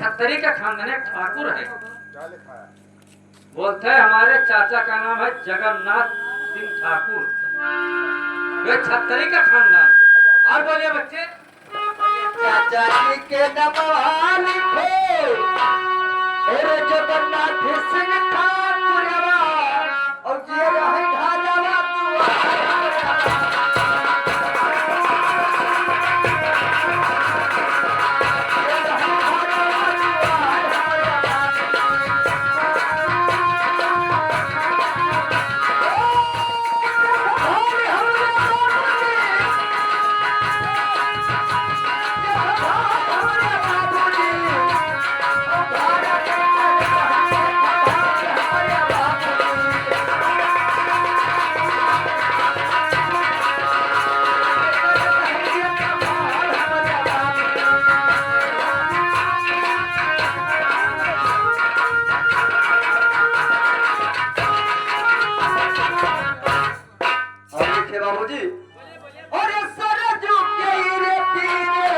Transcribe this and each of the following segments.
छतरी का खानदान है, ठाकुर है। बोलते हैं हमारे चाचा का नाम है जगन्नाथ सिंह ठाकुर, वे छतरी का खानदान। और बोलिए बच्चे, चाचा जी के नमवा लिखे जगन्नाथ सिंह ठाकुर और जे रहे ढालवा बाबूजी और ये सरजू के रे पीरे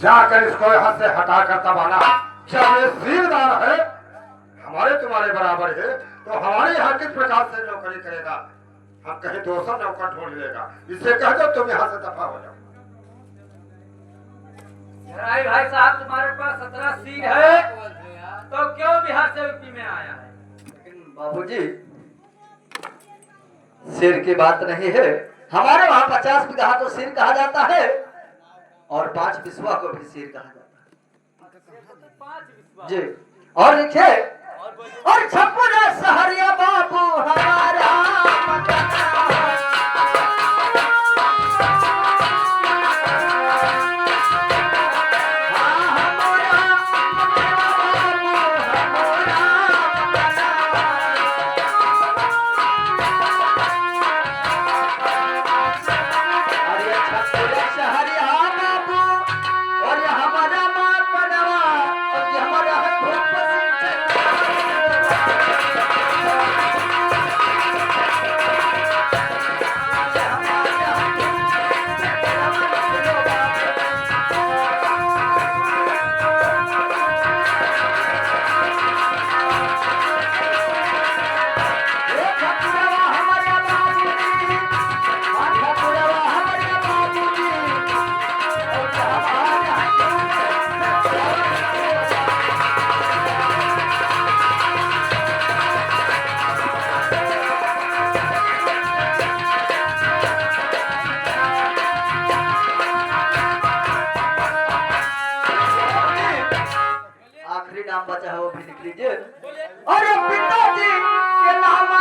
जाकर इसको यहाँ से हटा कर तबाना। जब ये सीरदार है, हमारे तुम्हारे बराबर है, तो हमारे यहाँ किस प्रकार से नौकरी करेगा? हम कहीं दूसरा नौकर ढूंढ लेगा। इससे कह दो तुम यहाँ से दफा हो जाओ। भाई साहब, तुम्हारे पास 17 सीर है, तो क्यों बिहार से यूपी में आया है? बाबूजी सिर की बात नहीं है, हमारे वहाँ 50 बीघा को सिर कहा जाता है और 5 बिस्वा को भी सिर कहा जाता है जी। और लिखे और छपुरा सहरिया बाबू हमारा नाम बचा है वो भी लिख लीजिए। अरे पिताजी के नाम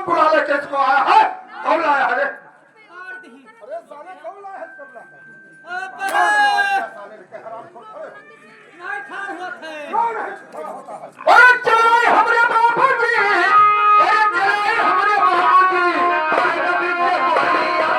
कौन बुला लेके इसको आया है? कौन लाया है रे? अरे साले कौन लाया है? कब लाया है? साले के हराम खोर है। कौन है? अरे चलाए हमरे बाबू जी, अरे चलाए हमरे बाबू जी, अरे नबी के बोलिया।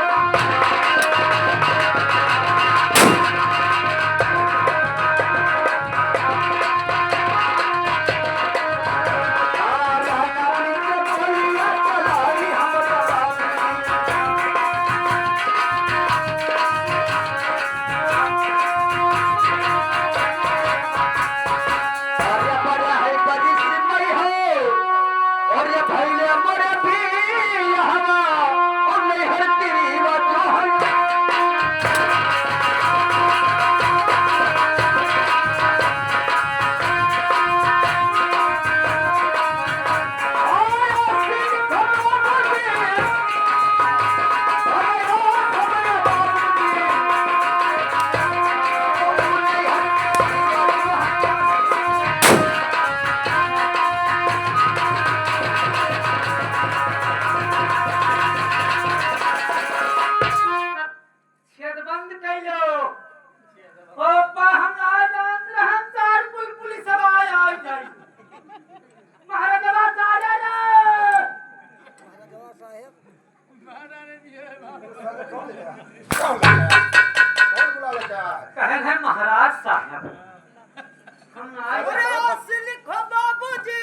कहन है महाराज साहब हम आए लिखो बाबूजी।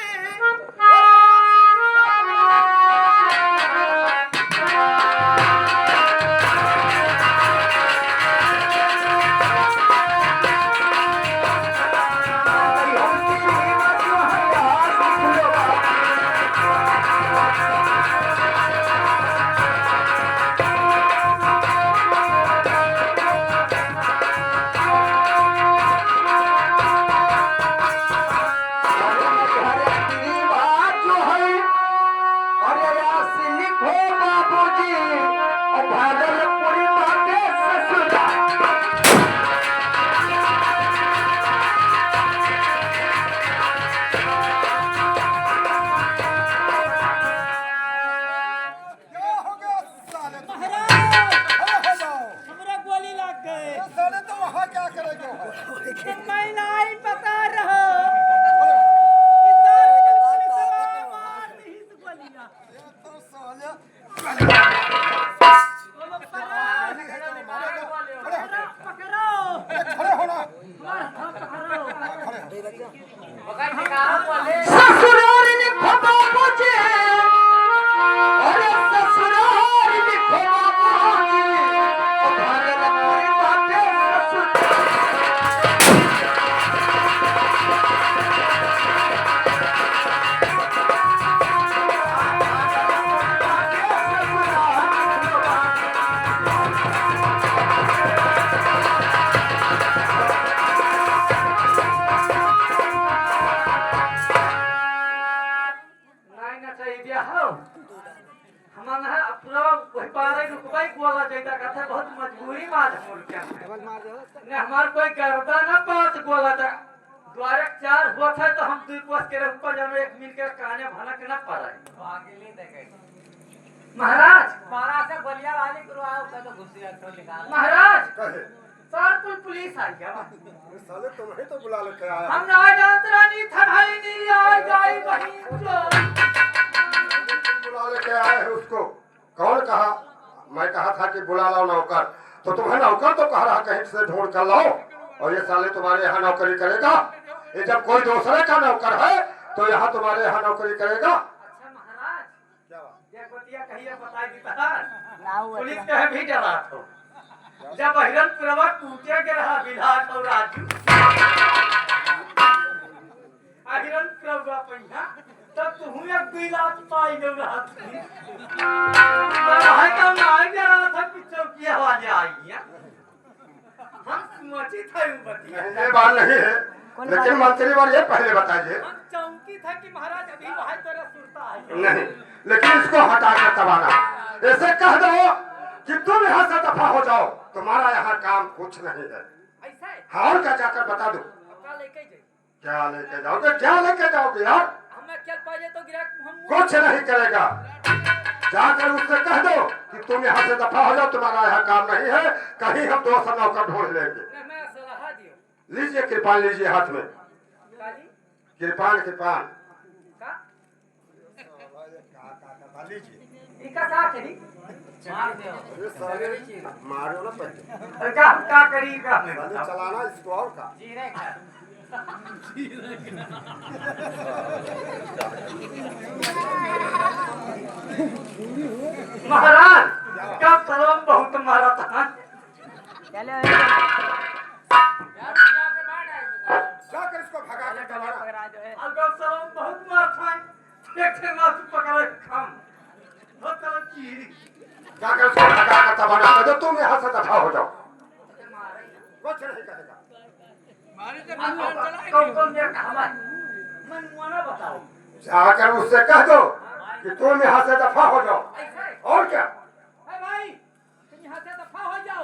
हमार कोई करता ना पांच गोला था द्वारे चार हुआ था तो हम दुई कोस के ऊपर जब एक मिल के कहने भला के ना पारा महाराज महाराज से बलिया वाली करवाओ का तो घुसी रखो निकाल महाराज कहे सारपुर पुलिस आई है साले तुम्हें तो बुला लेके आया। हम ना जानते रानी थनाई नहीं आ जाई वहीं जो बुला लेके आए हैं उसको। कौन कहा? मैं कहा था कि बुला लाओ नौकर, तो तुम्हें नौकर तो कह रहा कहीं से ढूंढ कर लाओ, और ये साले तुम्हारे यहाँ नौकरी करेगा। ये जब कोई दूसरे का नौकर है तो यहाँ तुम्हारे यहाँ नौकरी करेगा। अच्छा महाराज क्या बात? ये बतिया कहिए बताई दी पुलिस कहे भी डरा तो जब हिरन पुरवा टूटे के रहा विधायक और राजू हिरन पुरवा पहिया तब तू एक दुई लाख पाई दे रहा थी है कम ना जरा था कि चौकी आवाज आई है हम समझी था बतिया ये बात नहीं है, लेकिन मंत्री बार ये पहले बताइए। हम चौकी था कि महाराज अभी वहां तेरा सुरता है नहीं, लेकिन इसको हटा कर तबाना। ऐसे कह दो कि तुम यहाँ से दफा हो जाओ, तुम्हारा यहाँ काम कुछ नहीं है। ऐसा है हाँ, और क्या जाकर बता दो। क्या लेके जाए क्या लेके जाओगे? क्या लेके जाओगे यार? हम मैं चल पाए तो गिरा हम कुछ नहीं करेगा। जाकर उससे कह दो कि तुम यहाँ से दफा हो जाओ, तुम्हारा यहाँ काम नहीं है, कहीं हम 200 नौकर ढूंढ लेंगे। मैं सलाह दियो लीजिए कृपान, लीजिए हाथ में काली कृपान। कृपान का लीजिए। इका का करी मार दियो मारो ना पहले, अरे का करी का पहले चलाना इसको और का। जीरे का महाराज का तलम बहुत मारा था। चलो यार जाके बाहर आए जाकर इसको भगा के तो मारा। पकड़ा जो है और का तलम बहुत मार था। देखे मार पकड़े खाम बहुत तलम चीरी। जाकर उसको भगा कर तबाना कर दो, तुम यहाँ से दफा हो जाओ। कुछ नहीं करेगा। कौन दे हमारे मन माना बताओ। जाकर उससे कह दो कि तुम यहाँ से दफा हो जाओ। और क्या? ए भाई तुम यहां से दफा हो जाओ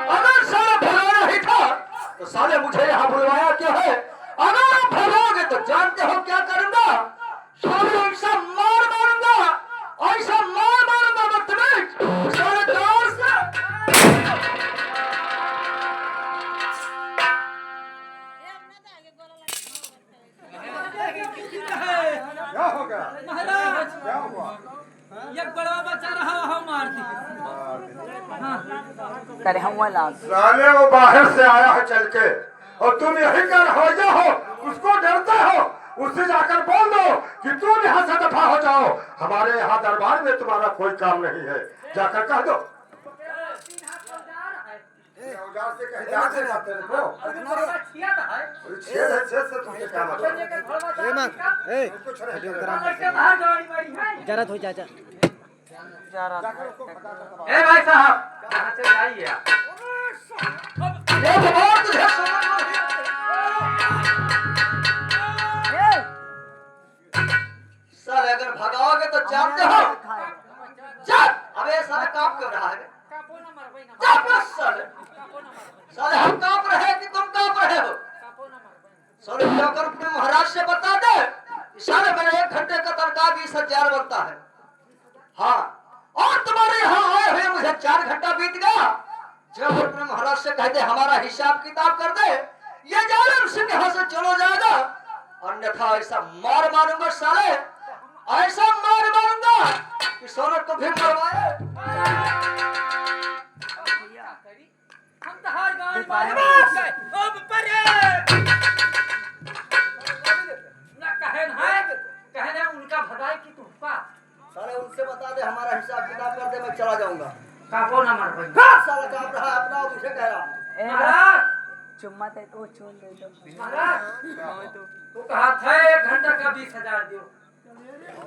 अगर साला भगाना ही था तो साले मुझे यहाँ बुलवाया क्यों है? अगर आप भगाओगे तो जानते हो क्या करूंगा? साले ऐसा मार मारूंगा, ऐसा मार मारूंगा बदतमीज सारे गांव से। क्या हो गया? महाराज क्या हुआ? एक बड़वा बचा रहा हो मार दी करे हम वाला साले वो बाहर से आया है चल के, और तुम यही का रवैया हो, उसको डरते हो। उससे जाकर बोल दो कि तुम यहाँ से दफा हो जाओ, हमारे यहाँ दरबार में तुम्हारा कोई काम नहीं है। जाकर कह दो। औजार से कहीं जाते जाते देखो। छेद है, छेद से तुमसे क्या मतलब? कुछ नहीं करेगा। जरा हो चाचा जाकर उसको भगा कर तबाना। ए भाई साहब कहाँ से जाइए आप? ये भगवान तुझे समझ नहीं। सर अगर भगाओगे तो जानते हो। चल अबे साला काम क्यों रहा है? चल बस साले। साले हम कांप रहे हैं कि तुम कांप रहे हो? साले जाकर अपने महाराज से बता दे कि साले मेरे 1 घंटे का तनख्वाह 20,000 बनता है। हाँ, और तुम्हारे यहाँ आए हुए मुझे 4 घंटा बीत गया। जब अपने महाराज से कह दे हमारा हिसाब किताब कर दे, ये जालिम सिंह यहाँ से चलो जाएगा, अन्यथा ऐसा मार मारूंगा साले, ऐसा मार मारूंगा कि सोनक को भी मरवाए। हम तो हर गांव मारे अब परे ना कहने उनका भगाई की तूफा साले उनसे बता दे हमारा हिसाब किताब कर दे, मैं चला जाऊंगा। कापो ना मार भाई। साला कांप रहा है अपना, मुझे कह रहा है। महाराज चुम्मा दे तो छोड़ दे तो महाराज तू कहा था 1 घंटा का 20,000 दियो,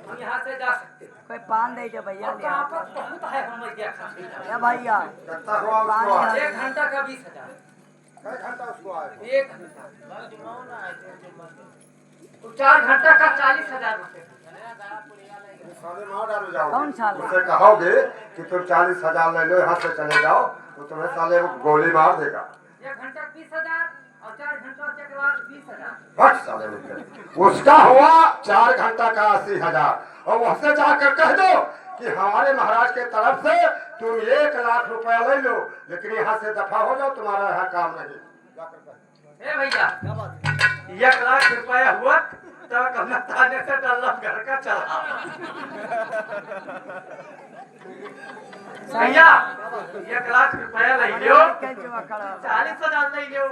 हम यहाँ से जा सकते हैं। कोई पान दे जो भैया और कहाँ पर बहुत है हम क्या खाते हैं। या भैया कितना हुआ उसको आज? 1 घंटा का 20,000। कई घंटा उसको आए? 1 घंटा तो 4 घंटा का 40,000 रुपए। साले मार डालो जाओ। कौन साला? उससे कहोगे कि तुम 40,000 ले लो, यहाँ से चले जाओ, तो तुम्हें साले वो गोली मार देगा। 1 घंटा 20,000 और 4 घंटा के बाद 20,000। बस साले मुझे उसका हुआ 4 घंटा का 80,000, और वहां से जाकर कह दो कि हमारे महाराज के तरफ से तुम 1 लाख रुपया ले लो, लेकिन यहाँ से दफा हो जाओ, तुम्हारा यहाँ काम नहीं। जाकर कह। ए भैया 1 लाख रुपया हुआ तो कमला थाने से डल्ला घर का चला। भैया 1 लाख रुपया ले लियो, 40,000 ले लियो।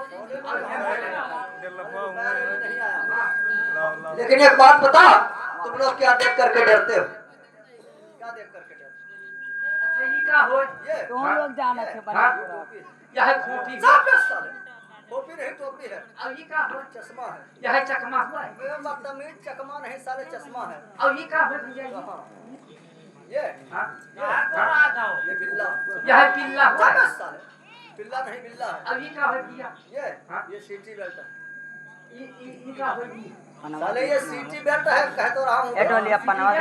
लेकिन एक बात बता, तुम लोग क्या देख करके डरते हो? क्या देख करके डरते अच्छा ये का हो? हो? तुम लोग जाना थे हाँ? बना यह खोटी साले टोपी नहीं टोपी है, और ये का हो? चश्मा है। यह चकमा हुआ है ये बदतमीज चकमा नहीं साले चश्मा है। और ये का हो भैया ये? हाँ। ये हाँ? ये बिल्ला। यह पिल्ला हुआ है साले बिल्ला नहीं बिल्ला है। और ये का हो भैया? ये हाँ? ये सीटी बेल्ट है। ये का हो ये? साले ये सीटी बेल्ट है कह तो रहा हूँ ए डोली अपनवा के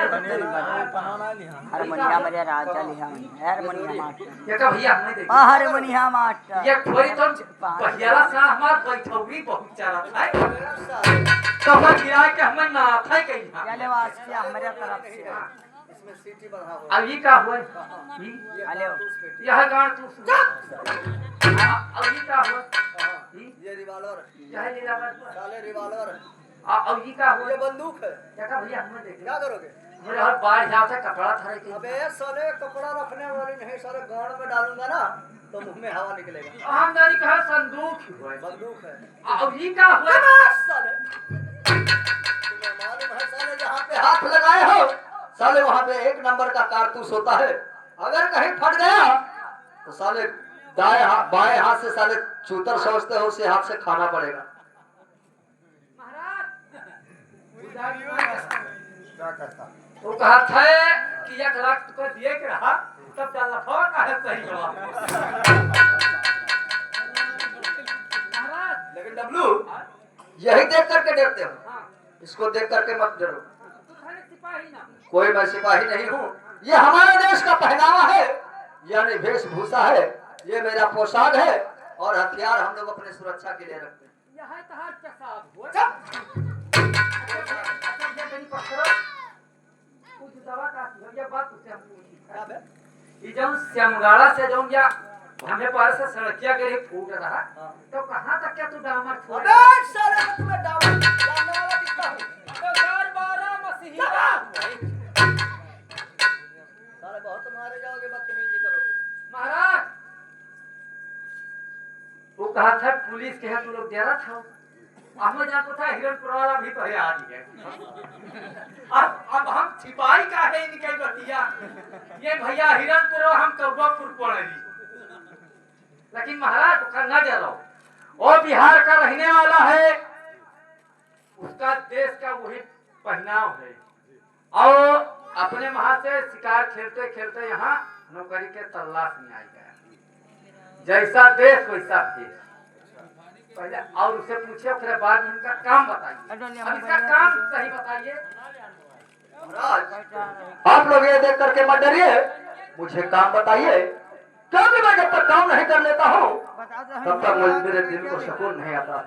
हारमोनिया मरे राजा लिहा हारमोनिया मास्टर ये का भैया हमने देखा हारमोनिया मास्टर ये खोरी तो पहियाला सा हमार बैठौरी बहुत चारा था तो हम गिरा के हमें ना था कहीं चले वास से हमारे तरफ से इसमें सीटी बढ़ा हो अब ये का हुआ ये हेलो यह गान तू सुन अब ये का हुआ ये रिवॉल्वर यह ले जा साले रिवॉल्वर अब ये का हुआ ये बंदूक है ये का भैया हमने देखा क्या करोगे मेरे हर बार जाता कपड़ा था कि अबे साले कपड़ा रखने वाली नहीं साले गाड़ में डालूंगा ना तो मुंह में हवा निकलेगा हम जानी कहा संदूक हुआ बंदूक है अब ये का हुआ साले तुम्हें मालूम है साले जहाँ पे हाथ लगाए हो साले वहाँ पे एक नंबर का कारतूस होता है अगर कहीं फट गया तो साले बाएं हाथ से साले चूतर सोचते हो उसे हाथ से खाना पड़ेगा क्या कहता वो कहा था कि 1 लाख तुझको दिए के रहा तब क्या लफा का है सही जवाब लेकिन डब्लू यही देख करके डरते हो हाँ इसको देख करके मत डरो तू खाली सिपाही ना कोई मैं सिपाही नहीं हूँ ये हमारे देश का पहनावा है यानी वेशभूषा है ये मेरा पोशाक है और हथियार हम लोग अपने सुरक्षा के लिए रखते हैं यह तहार पेशाब हुआ चुप! अच्छा ये कहीं पकड़ो कुछ दवा का ये बात तुझसे हम पूछी क्या बे? ये जौन श्यामगाड़ा से जौन या हमें पार से सड़किया के फूट रहा तो कहाँ तक क्या तू डामर छोड़ अबे साले मैं तुम्हें डालने वाला दिखता हूँ सरकार 12 मसीही साले बहुत मारे जाओगे बदतमीजी करोगे महाराज वो कहा था पुलिस के हाथ लोग दे रहा था हमें जान था हिरणपुर वाला भी तो है आज है अब हम सिपाही का है निकल बतिया ये भैया हिरणपुर हम कौबापुर पड़ेगी लेकिन महाराज तो करना जा रहा वो बिहार का रहने वाला है उसका देश का वही पहनाव है और अपने वहां से शिकार खेलते खेलते यहाँ नौकरी के तलाश में आ गया जैसा देश वैसा भेष पहले और उससे पूछे उसके बाद इनका काम बताइए अब इसका काम सही बताइए महाराज आप लोग ये देख करके मत डरिए मुझे काम बताइए क्योंकि मैं जब तक काम नहीं कर लेता हूँ तब तक मुझे मेरे दिल को सुकून नहीं आता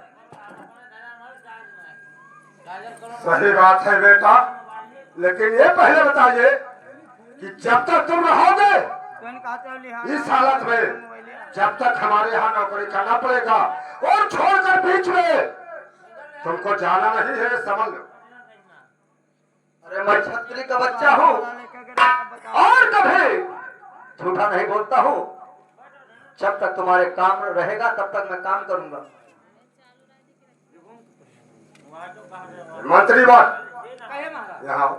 सही बात है बेटा लेकिन ये पहले बताइए कि जब तक तुम रहोगे इस हालत में जब तक हमारे यहाँ नौकरी करना पड़ेगा और छोड़कर बीच में तुमको जाना नहीं है समझ लो अरे मैं छत्री का बच्चा हूँ और कभी झूठा नहीं बोलता हूँ जब तक तुम्हारे काम रहेगा तब तक मैं काम करूंगा मंत्री बात कहे महाराज यहाँ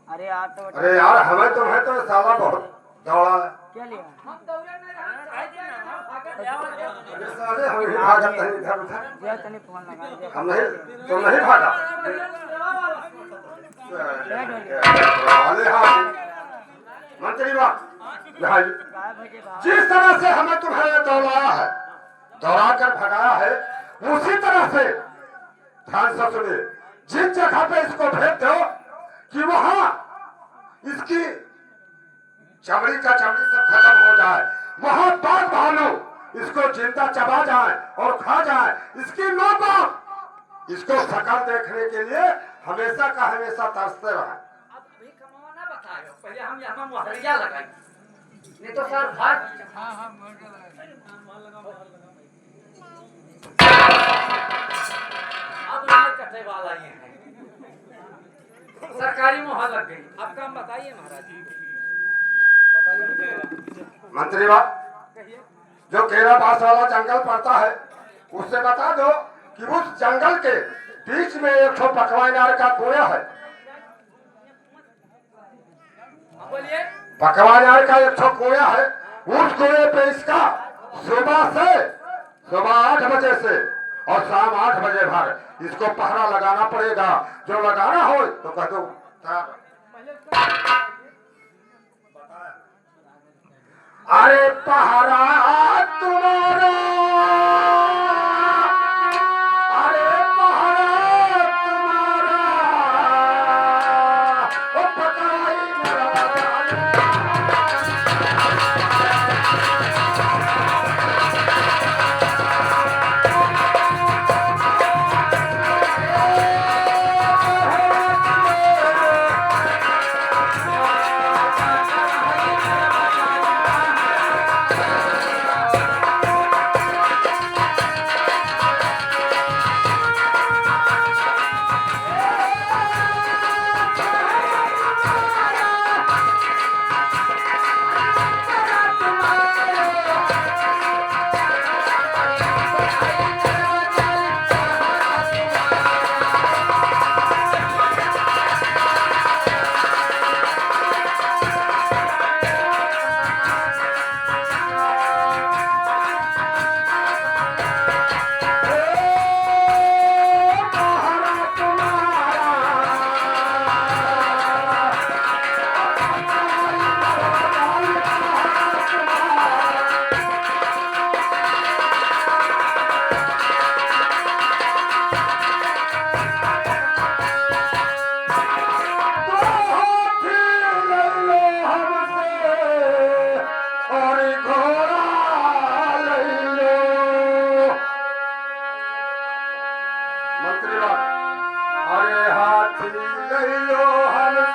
अरे यार तो अरे यार हमें तुम्हें तो साला बहुत दौड़ा है क्या लिया हम दौड़े में अरे साले हम ही भागते हैं इधर उधर दिया तने फोन लगा दे हम नहीं तुम नहीं भागा वाले हाँ मंत्री बात यहाँ काय भजे बा जिस तरह से हमें तुम्हें दौड़ाया है दौड़ा कर भगाया है उसी तरह से ध्यान से सुनिए जिस जगह पे इसको भेज दो कि वहां इसकी चमड़ी का चमड़ी सब खत्म हो जाए वहां बाघ भालू इसको जिंदा चबा जाए और खा जाए इसकी नौबत इसको शकल देखने के लिए हमेशा का हमेशा तरसते रहे अब अभी कमाना बताओ पहले हम यहाँ मुहरिया लगाएंगे नहीं तो सर भाग अब हमें कटे वाला ये है सरकारी मुहर लग गई अब काम बताइए महाराज मंत्री बात जो केरा बास वाला जंगल पड़ता है उससे बता दो कि उस जंगल के बीच में एक ठो पकवानार का कुआं है हाँ बोलिए पकवानार का एक ठो कुआं है उस कुएं पे इसका सुबह 8 बजे से और शाम 8 बजे भर इसको पहरा लगाना पड़ेगा जो लगाना हो तो कह दो अरे पहरा तुम्हारा अरे पहरा तुम्हारा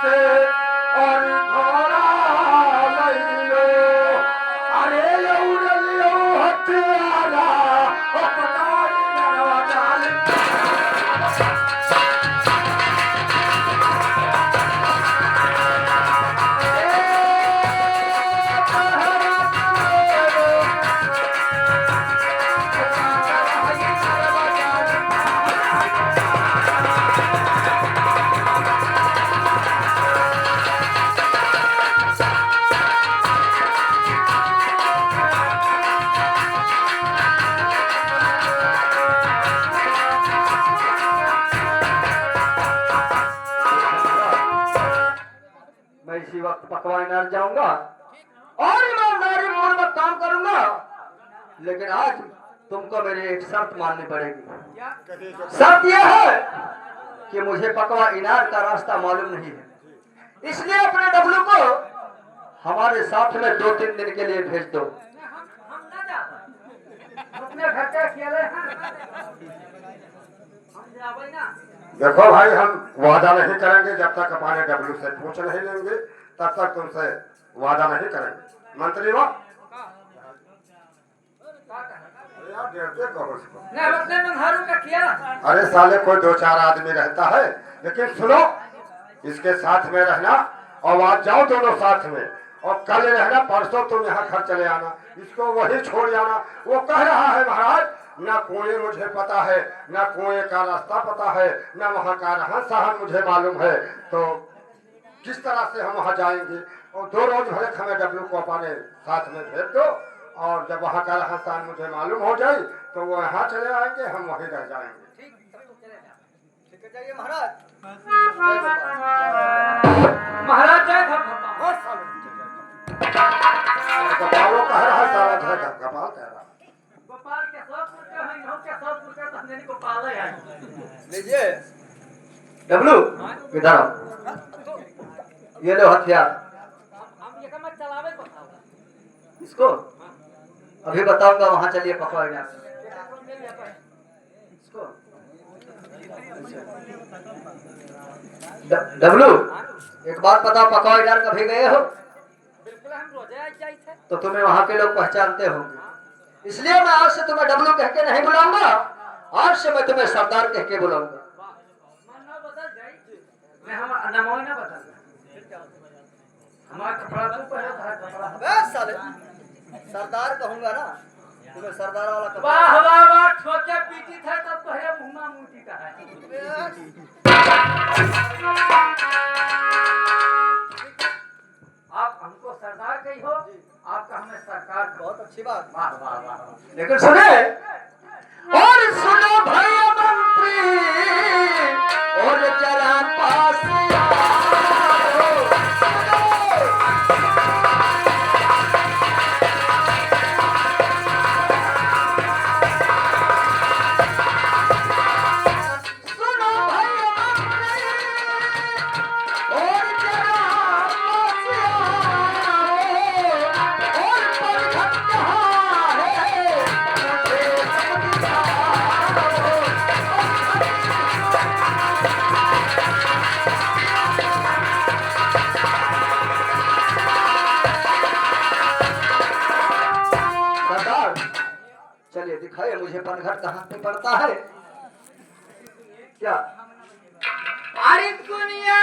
से और घोड़ा लइलो अरे लौड़लियो हथियारा ओ पटारी नरवा डाल मैं इसी वक्त पकवान जाऊंगा और ईमानदारी पूर्वक काम करूंगा, लेकिन आज तुमको मेरी एक शर्त माननी पड़ेगी। शर्त यह है कि मुझे पकवा इनार का रास्ता मालूम नहीं है, इसलिए अपने डब्लू को हमारे साथ में 2-3 दिन के लिए भेज दो। हम ना जाते अपने घर के अकेले हैं हम जावे ना। देखो भाई, हम वादा नहीं करेंगे जब तक हमारे डब्लू से पूछ नहीं लेंगे, तब तक तुमसे वादा नहीं करेंगे। मंत्री वाह यार, डरते कहो उसको। नहीं अपने मंहारू का किया। अरे साले कोई 2-4 आदमी रहता है, लेकिन सुनो, इसके साथ में रहना और आज जाओ दोनों साथ में, और कल रहना, परसों तुम यहाँ घर चले आना, इसको वही छोड़ जाना। वो कह रहा है महाराज, ना कुएं मुझे पता है, ना कुएं का रास्ता पता है, ना वहाँ का रहन सहन मुझे मालूम है, तो किस तरह से हम वहाँ जाएंगे। और 2 रोज भले हमें डब्लू को अपने साथ में भेज दो, और जब वहाँ का रहन सहन मुझे मालूम हो जाए तो वो यहाँ चले आएंगे, हम वहीं रह जाएंगे। ठीक है, जाइए महाराज। महाराज जय भगवान। कपालो कह रहा है, सारा घर का कपाल कह रहा है। गोपाल के सब पुरखे हैं, इन्हों के सब पुरखे तो हमने गोपाल ही है। लीजिए डब्लू इधर आओ, ये लो हथियार। हम ये काम चलावे बताओ इसको अभी बताऊंगा, वहां चलिए पकवा इनार। इसको डब्लू एक बात बताओ, पकवा इनार कभी गए हो? बिल्कुल हम रोजे आ जाए थे। तो तुम्हें वहां के लोग पहचानते होंगे, इसलिए मैं आज से तुम्हें डब्लू कह के नहीं बुलाऊंगा, आज से मैं तुम्हें सरदार कह के बुलाऊंगा। मानो बदल जाए। मैं हम नमो ना बदल। हमारा कपड़ा तो पहले था कपड़ा। बस साले सरदार कहूंगा ना, तुम्हें सरदार वाला कपड़ा। वाह वाह वाह, ठोके पीटी था तब पहले मुंगा मुंटी का है। आप हमको सरदार कही हो, आपका हमें सरकार कहो। बहुत अच्छी बात। वाह वाह वाह। लेकिन सुने और सुनो भैया मंत्री, और जरा पास आओ। सुनो भैया मंत्री, और जरा पास आओ। और परखत कहाँ है, मुझे समझाओ। सरदार चलिए दिखाइए मुझे पनघट कहाँ पे पड़ता है क्या? अरे दुनिया